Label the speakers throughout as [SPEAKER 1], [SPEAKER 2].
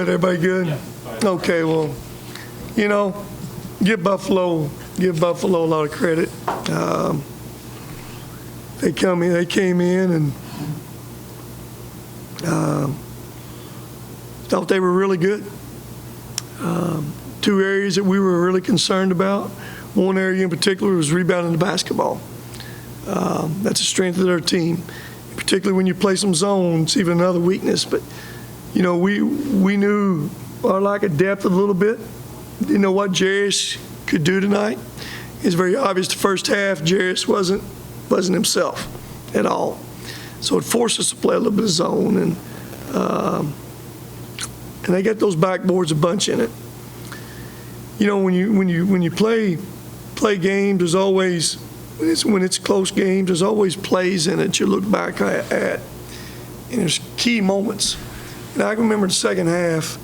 [SPEAKER 1] Everybody good?
[SPEAKER 2] Yeah.
[SPEAKER 1] Okay, well, you know, give Buffalo a lot of credit. They came in and thought they were really good. Two areas that we were really concerned about. One area in particular was rebounding the basketball. That's a strength of their team, particularly when you play some zones, even another weakness. But you know, we knew our lack of depth a little bit. Didn't know what Jarius could do tonight. It's very obvious the first half Jarius wasn't himself at all. So it forced us to play a little bit of zone, and they got those backboards a bunch in it. You know, when you play games, there's always when it's close games, there's always plays in it you look back at, and there's key moments. And I can remember the second half,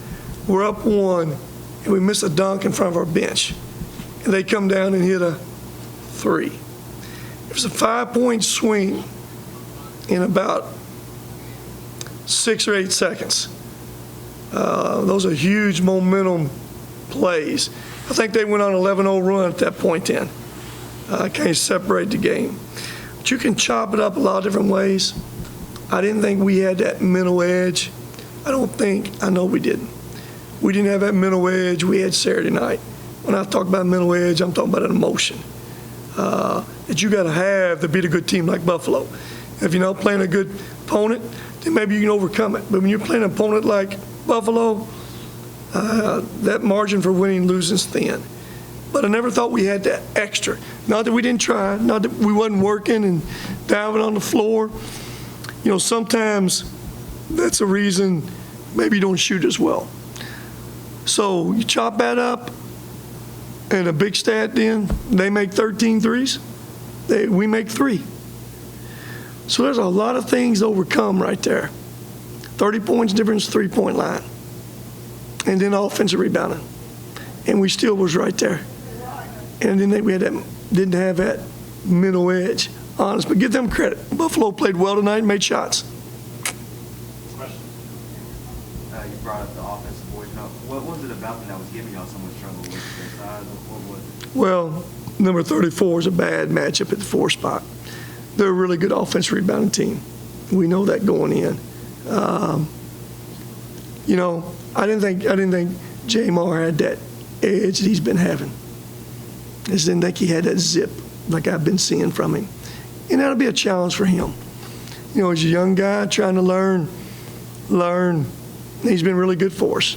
[SPEAKER 1] we're up one, and we miss a dunk in front of our bench. And they come down and hit a three. It was a 5-point swing in about 6 or 8 seconds. Those are huge momentum plays. I think they went on an 11-0 run at that point then. Can't separate the game. But you can chop it up a lot of different ways. I didn't think we had that mental edge. I know we didn't. We didn't have that mental edge we had Saturday night. When I talk about mental edge, I'm talking about an emotion that you got to have to beat a good team like Buffalo. If you're not playing a good opponent, then maybe you can overcome it. But when you're playing an opponent like Buffalo, that margin for winning and losing is thin. But I never thought we had that extra. Not that we didn't try, not that we wasn't working and diving on the floor. You know, sometimes that's a reason maybe you don't shoot as well. So you chop that up, and a big stat then, they make 13 threes, we make 3. So there's a lot of things to overcome right there. 30 points difference, 3-point line. And then offensive rebounding. And we still was right there. And I didn't think we didn't have that mental edge, honest. But give them credit. Buffalo played well tonight and made shots.
[SPEAKER 3] You brought up the offensive boys. Now, what was it about them that was giving y'all so much trouble with their size? What was it?
[SPEAKER 1] Well, number 34 is a bad matchup at the 4 spot. They're a really good offensive rebounding team. We know that going in. You know, I didn't think Jamar had that edge that he's been having. I just didn't think he had that zip like I've been seeing from him. And that'll be a challenge for him. You know, he's a young guy trying to learn. He's been really good for us.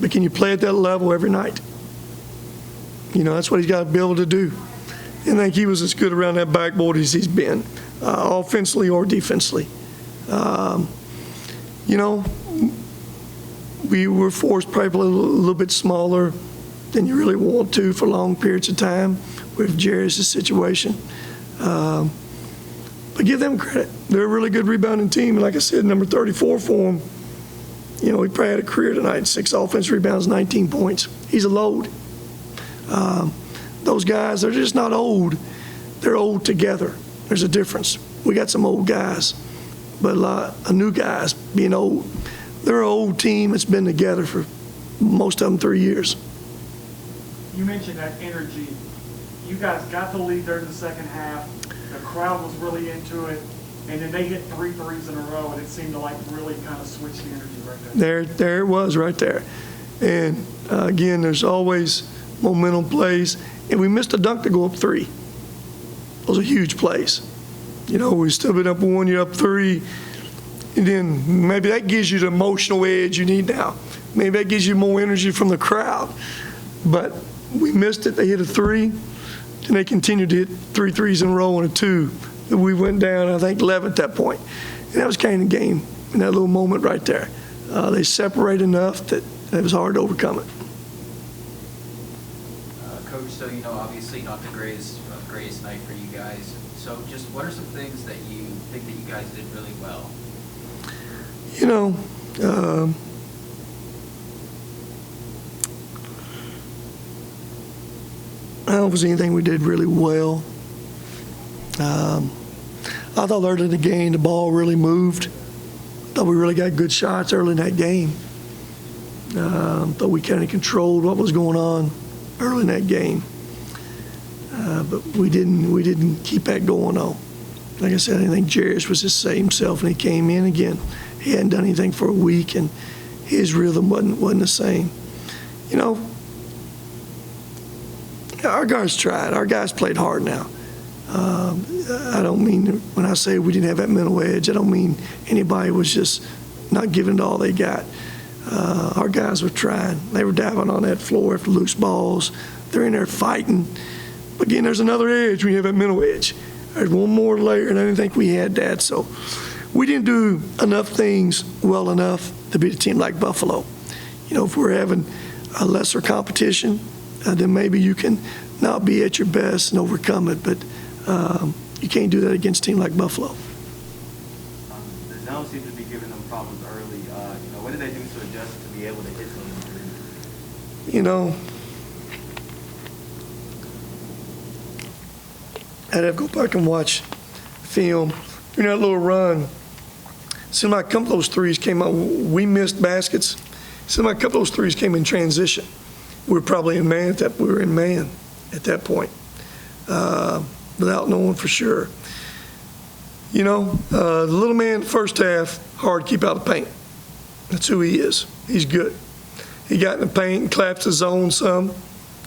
[SPEAKER 1] But can you play at that level every night? You know, that's what he's got to be able to do. I think he was as good around that backboard as he's been, offensively or defensively. You know, we were forced probably a little bit smaller than you really want to for long periods of time with Jarius' situation. But give them credit. They're a really good rebounding team. And like I said, number 34 for them, you know, he probably had a career tonight, 6 offensive rebounds, 19 points. He's a load. Those guys, they're just not old. They're old together. There's a difference. We got some old guys, but a lot of new guys being old. They're an old team that's been together for most of them 3 years.
[SPEAKER 2] You mentioned that energy. You guys got the lead there in the second half. The crowd was really into it. And then they hit 3 threes in a row, and it seemed to like really kind of switch the energy right there.
[SPEAKER 1] There it was right there. And again, there's always momentum plays. And we missed a dunk to go up 3. Those are huge plays. You know, we've still been up 1, you're up 3. And then maybe that gives you the emotional edge you need now. Maybe that gives you more energy from the crowd. But we missed it. They hit a 3. And they continued to hit 3 threes in a row and a 2. We went down, I think, 11 at that point. And that was kind of the game in that little moment right there. They separate enough that it was hard to overcome it.
[SPEAKER 4] Coach, so, you know, obviously not the greatest night for you guys. So just what are some things that you think that you guys did really well?
[SPEAKER 1] You know, I don't know if there's anything we did really well. I thought early in the game the ball really moved. I thought we really got good shots early in that game. Thought we kind of controlled what was going on early in that game. But we didn't keep that going on. Like I said, I think Jarius was just himself, and he came in again. He hadn't done anything for a week, and his rhythm wasn't the same. You know, our guys tried. Our guys played hard now. I don't mean, when I say we didn't have that mental edge, I don't mean anybody was just not giving it all they got. Our guys were trying. They were diving on that floor after loose balls. They're in there fighting. Again, there's another edge when you have that mental edge. There's one more layer, and I didn't think we had that. So we didn't do enough things well enough to beat a team like Buffalo. You know, if we're having a lesser competition, then maybe you can not be at your best and overcome it. But you can't do that against a team like Buffalo.
[SPEAKER 3] The zone seems to be giving them problems early. What did they do to adjust to be able to hit those threes?
[SPEAKER 1] You know, I'd have to go back and watch film. During that little run, it seemed like a couple of those threes came out. We missed baskets. It seemed like a couple of those threes came in transition. We were probably in man at that point, without knowing for sure. You know, the little man first half, hard to keep out of the paint. That's who he is. He's good. He got in the paint and collapsed the zone some,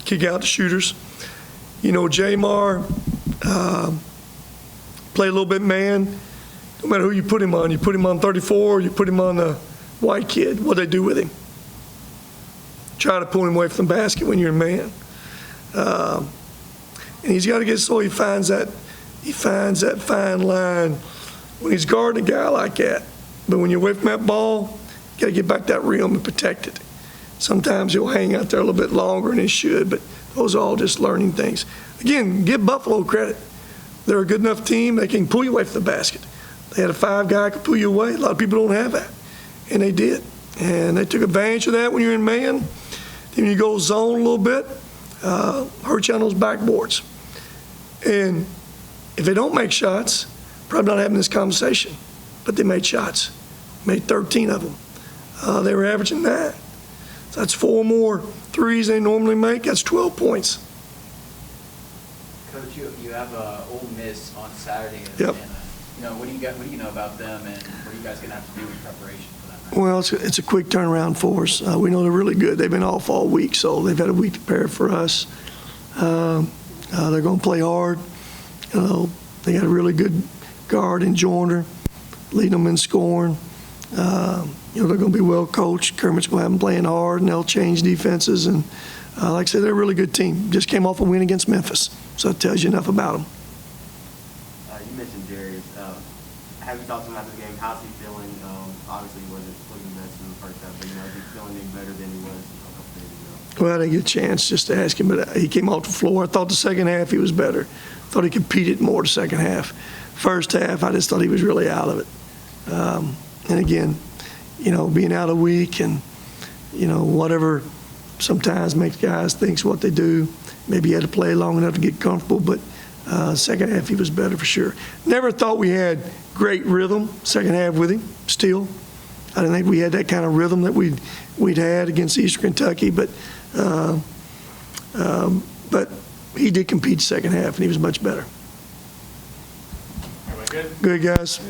[SPEAKER 1] kick out the shooters. You know, Jamar play a little bit man. No matter who you put him on 34, you put him on the white kid. What they do with him? Try to pull him away from the basket when you're a man. And he's got to get so he finds that fine line when he's guarding a guy like that. But when you're away from that ball, you got to get back that rim and protect it. Sometimes he'll hang out there a little bit longer than he should, but those are all just learning things. Again, give Buffalo credit. They're a good enough team. They can pull you away from the basket. They had a 5-guy who could pull you away. A lot of people don't have that, and they did. And they took advantage of that when you're in man. Then you go zone a little bit, hurt you on those backboards. And if they don't make shots, probably not having this conversation. But they made shots, made 13 of them. They were averaging 9. So that's 4 more threes they normally make. That's 12 points.
[SPEAKER 4] Coach, you have Ole Miss on Saturday.
[SPEAKER 1] Yep.
[SPEAKER 4] And, what do you know about them, and what are you guys going to have to do in preparation for that match?
[SPEAKER 1] Well, it's a quick turnaround for us. We know they're really good. They've been off all week, so they've had a week to prepare for us. They're going to play hard. They got a really good guard in Joyner, leading them in scoring. They're going to be well coached. Kermit's going to have them playing hard, and they'll change defenses. And like I said, they're a really good team. Just came off a win against Memphis, so that tells you enough about them.
[SPEAKER 3] You mentioned Jarius. Have you talked to him after the game? How's he feeling? Obviously, he wasn't the best in the first half, but is he feeling any better than he was a couple days ago?
[SPEAKER 1] Well, I didn't get a chance just to ask him, but he came off the floor. I thought the second half he was better. Thought he competed more the second half. First half, I just thought he was really out of it. And again, being out a week and, whatever sometimes makes guys think what they do. Maybe he had to play long enough to get comfortable, but second half he was better for sure. Never thought we had great rhythm second half with him still. I didn't think we had that kind of rhythm that we'd had against Eastern Kentucky, but he did compete second half, and he was much better.
[SPEAKER 2] Everybody good?
[SPEAKER 1] Good, guys.